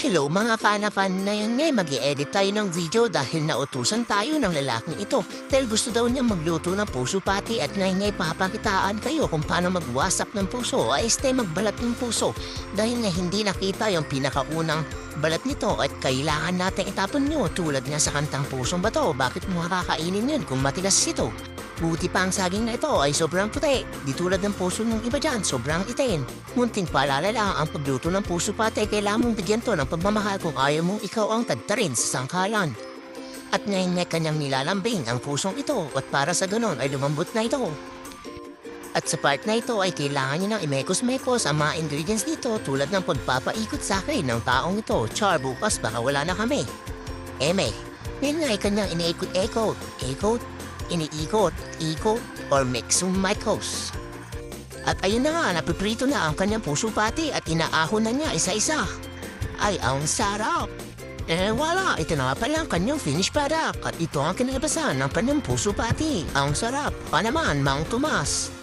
Hello mga fan na yan ngayon mag-i-edit tayo ng video dahil nautusan tayo ng lalaking ito dahil gusto daw niya magluto ng puso pati at ngayon papakitaan kayo kung paano magwasak ng puso ay magbalat ng puso dahil nga hindi nakita yung pinakaunang balat nito at kailangan natin itapon nyo tulad nga sa kantang Pusong Bato. Bakit mo kakainin yun kung matigas ito? Buti pa ang saging na ito ay sobrang puti, di tulad ng puso ng iba dyan, sobrang itim. Munting paalala lang, ang pagluto ng puso pati kailangan mong bigyan to ng pagmamahal kung ayaw mong ikaw ang tadtarin sa sangkalan. At ngayon nga kanyang nilalambing ang pusong ito at para sa ganon ay lumambot na ito. At sa part na ito ay kailangan niyo ng imekos-mekos ang mga ingredients dito tulad ng pagpapaikot sa akin ng taong ito. Char, bukas baka wala na kami. Ngayon nga ay kanyang iniikot-ikot, iniikot, or mix-mekos. At ayun na nga, napiprito na ang kanyang puso pati at inaahon na niya isa-isa. Ay, ang sarap! Wala, ito na nga pala ang kanyang finished product at ito ang kinalabasan ng kanyang puso pati. Ang sarap, pa naman, Mang Tomas.